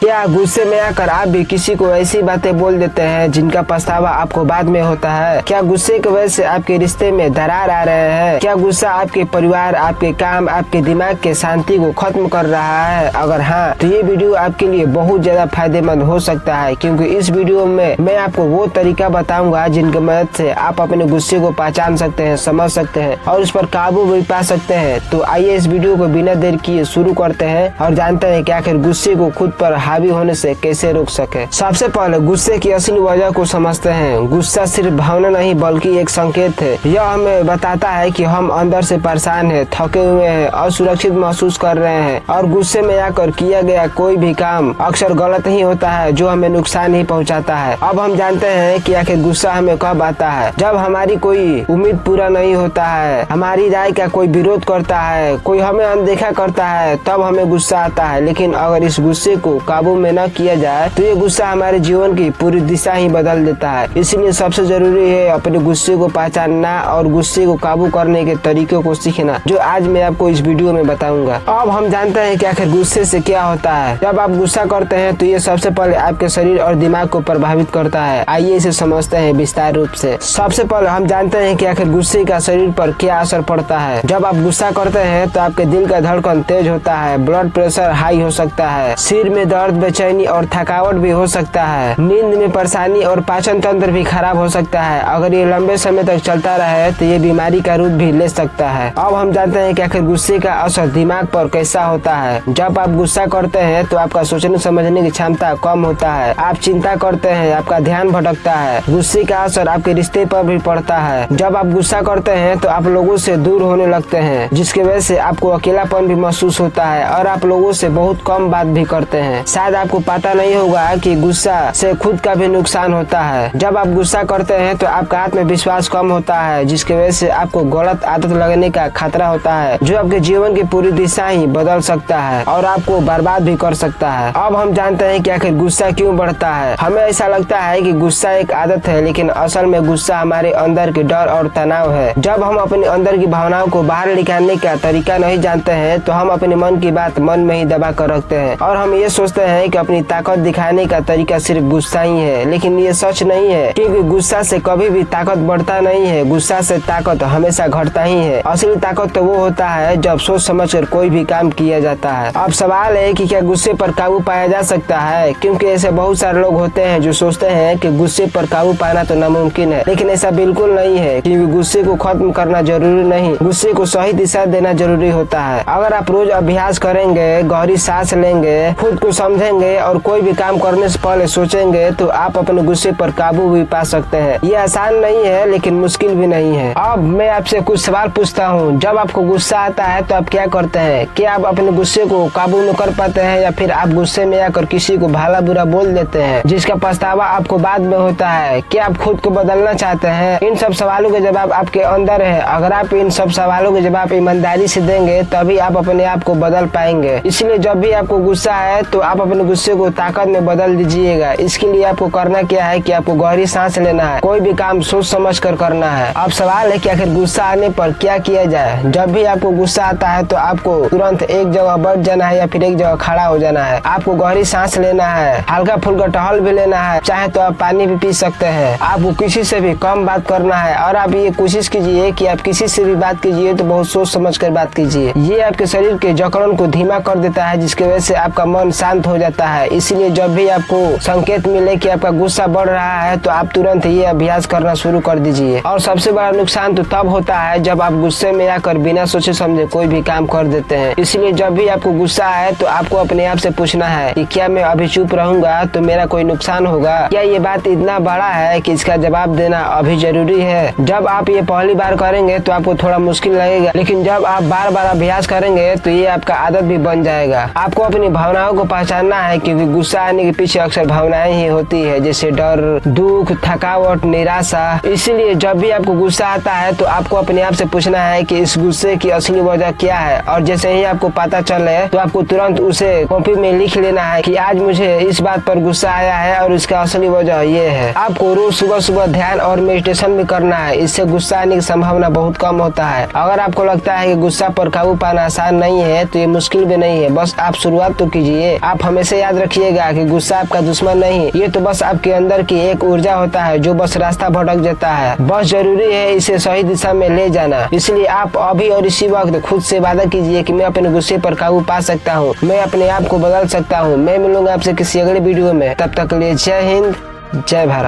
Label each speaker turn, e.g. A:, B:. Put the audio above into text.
A: क्या गुस्से में आकर आप भी किसी को ऐसी बातें बोल देते हैं जिनका पछतावा आपको बाद में होता है? क्या गुस्से की वजह से आपके रिश्ते में दरार आ रहे हैं? क्या गुस्सा आपके परिवार, आपके काम, आपके दिमाग के शांति को खत्म कर रहा है? अगर हाँ, तो ये वीडियो आपके लिए बहुत ज्यादा फायदेमंद हो सकता है, क्योंकि इस वीडियो में मैं आपको वो तरीका बताऊंगा जिनकी मदद से आप अपने गुस्से को पहचान सकते हैं, समझ सकते हैं और उस पर काबू भी पा सकते हैं। तो आइए इस वीडियो को बिना देर किए शुरू करते हैं और जानते हैं कि आखिर गुस्से को खुद पर हावी होने से कैसे रोक सके। सबसे पहले गुस्से की असली वजह को समझते हैं। गुस्सा सिर्फ भावना नहीं बल्कि एक संकेत है। यह हमें बताता है कि हम अंदर से परेशान हैं, थके हुए हैं, असुरक्षित महसूस कर रहे हैं और गुस्से में आकर किया गया कोई भी काम अक्सर गलत ही होता है जो हमें नुकसान ही पहुंचाता है। अब हम जानते हैं कि आखिर गुस्सा हमें कब आता है। जब हमारी कोई उम्मीद पूरा नहीं होता है, हमारी राय का कोई विरोध करता है, कोई हमें अनदेखा करता है, तब हमें गुस्सा आता है। लेकिन अगर इस गुस्से को काबू में न किया जाए तो ये गुस्सा हमारे जीवन की पूरी दिशा ही बदल देता है। इसलिए सबसे जरूरी है अपने गुस्से को पहचानना और गुस्से को काबू करने के तरीकों को सीखना, जो आज मैं आपको इस वीडियो में बताऊंगा। अब हम जानते हैं कि आखिर गुस्से से क्या होता है। जब आप गुस्सा करते हैं तो ये सबसे पहले आपके शरीर और दिमाग को प्रभावित करता है। आइए इसे समझते हैं विस्तार रूप से। सबसे पहले हम जानते हैं कि आखिर गुस्से का शरीर पर क्या असर पड़ता है। जब आप गुस्सा करते हैं तो आपके दिल का धड़कन तेज होता है, ब्लड प्रेशर हाई हो सकता है, सिर में दर्द, बेचैनी और थकावट भी हो सकता है, नींद में परेशानी और पाचन तंत्र भी खराब हो सकता है। अगर ये लंबे समय तक चलता रहे तो ये बीमारी का रूप भी ले सकता है। अब हम जानते हैं कि आखिर गुस्से का असर दिमाग पर कैसा होता है। जब आप गुस्सा करते हैं तो आपका सोचने समझने की क्षमता कम होता है, आप चिंता करते हैं, आपका ध्यान भटकता है। गुस्से का असर आपके रिश्ते पर भी पड़ता है। जब आप गुस्सा करते हैं तो आप लोगों से दूर होने लगते हैं, जिसकी वजह से आपको अकेलापन भी महसूस होता है और आप लोगों से बहुत कम बात भी करते हैं। शायद आपको पता नहीं होगा कि गुस्सा से खुद का भी नुकसान होता है। जब आप गुस्सा करते हैं तो आपका आत्मविश्वास कम होता है, जिसकी वजह से आपको गलत आदत लगने का खतरा होता है, जो आपके जीवन की पूरी दिशा ही बदल सकता है और आपको बर्बाद भी कर सकता है। अब हम जानते हैं कि आखिर गुस्सा क्यों बढ़ता है। हमें ऐसा लगता है कि गुस्सा एक आदत है, लेकिन असल में गुस्सा हमारे अंदर के डर और तनाव है। जब हम अपने अंदर की भावनाओं को बाहर निकालने का तरीका नहीं जानते हैं तो हम अपने मन की बात मन में ही दबा कर रखते हैं और हम ये सोचते हैं कि अपनी ताकत दिखाने का तरीका सिर्फ गुस्सा ही है। लेकिन ये सच नहीं है, क्योंकि गुस्सा से कभी भी ताकत बढ़ता नहीं है। गुस्सा से ताकत हमेशा घटता ही है। असली ताकत तो वो होता है जब सोच समझकर कोई भी काम किया जाता है। अब सवाल है कि क्या गुस्से पर काबू पाया जा सकता है, क्योंकि ऐसे बहुत सारे लोग होते हैं जो सोचते हैं कि गुस्से पर काबू पाना तो नामुमकिन है। लेकिन ऐसा बिल्कुल नहीं है, क्योंकि गुस्से को खत्म करना जरूरी नहीं, गुस्से को सही दिशा देना जरूरी होता है। अगर आप रोज अभ्यास करेंगे, गहरी सांस लेंगे, खुद को समझेंगे और कोई भी काम करने से पहले सोचेंगे तो आप अपने गुस्से पर काबू भी पा सकते हैं। ये आसान नहीं है लेकिन मुश्किल भी नहीं है। अब मैं आपसे कुछ सवाल पूछता हूँ। जब आपको गुस्सा आता है तो आप क्या करते हैं? क्या आप अपने गुस्से को काबू में कर पाते हैं या फिर आप गुस्से में आकर किसी को भला बुरा बोल देते हैं जिसका पछतावा आपको बाद में होता है? क्या आप खुद को बदलना चाहते हैं? इन सब सवालों के जवाब आपके अंदर है। अगर आप इन सब सवालों के जवाब ईमानदारी से देंगे तभी आप अपने आप को बदल पाएंगे। इसलिए जब भी आपको गुस्सा है तो आप अपने गुस्से को ताकत में बदल दीजिएगा। इसके लिए आपको करना क्या है कि आपको गहरी सांस लेना है, कोई भी काम सोच समझ कर करना है। अब सवाल है कि आखिर गुस्सा आने पर क्या किया जाए। जब भी आपको गुस्सा आता है तो आपको तुरंत एक जगह बैठ जाना है या फिर एक जगह खड़ा हो जाना है। आपको गहरी सांस लेना है, हल्का फुल्का टहल भी लेना है, चाहे तो आप पानी भी पी सकते हैं। आपको किसी से भी कम बात करना है और आप ये कोशिश कीजिए कि आप किसी से भी बात कीजिए तो बहुत सोच समझ कर बात कीजिए। ये आपके शरीर के जकड़न को धीमा कर देता है, जिसकी वजह से आपका मन शांत हो जाता है। इसलिए जब भी आपको संकेत मिले कि आपका गुस्सा बढ़ रहा है तो आप तुरंत ये अभ्यास करना शुरू कर दीजिए। और सबसे बड़ा नुकसान तो तब होता है जब आप गुस्से में आकर बिना सोचे समझे कोई भी काम कर देते हैं। इसलिए जब भी आपको गुस्सा आए तो आपको अपने आप से पूछना है कि क्या मैं अभी चुप रहूंगा तो मेरा कोई नुकसान होगा? क्या ये बात इतना बड़ा है कि इसका जवाब देना अभी जरूरी है? जब आप ये पहली बार करेंगे तो आपको थोड़ा मुश्किल लगेगा, लेकिन जब आप बार बार अभ्यास करेंगे तो ये आपका आदत भी बन जाएगा। आपको अपनी भावनाओं को पहचानना है, क्योंकि गुस्सा आने के पीछे अक्सर भावनाएं ही होती है, जैसे डर, दुख, थकावट, निराशा। इसलिए जब भी आपको गुस्सा आता है तो आपको अपने आप से पूछना है कि इस गुस्से की असली वजह क्या है, और जैसे ही आपको पता चले तो आपको तुरंत उसे कॉपी में लिख लेना है कि आज मुझे इस बात पर गुस्सा आया है और इसका असली वजह ये है। आपको रोज सुबह सुबह ध्यान और मेडिटेशन भी करना है, इससे गुस्सा आने की संभावना बहुत कम होता है। अगर आपको लगता है कि गुस्सा पर काबू पाना आसान नहीं है तो ये मुश्किल भी नहीं है, बस आप शुरुआत तो कीजिए। आप हमेशा याद रखिएगा कि गुस्सा आपका दुश्मन नहीं, ये तो बस आपके अंदर की एक ऊर्जा होता है जो बस रास्ता भटक जाता है। बस जरूरी है इसे सही दिशा में ले जाना। इसलिए आप अभी और इसी वक्त खुद से वादा कीजिए कि मैं अपने गुस्से पर काबू पा सकता हूँ, मैं अपने आप को बदल सकता हूँ। मैं मिलूंगा आपसे किसी अगले वीडियो में, तब तक के लिए जय हिंद, जय भारत।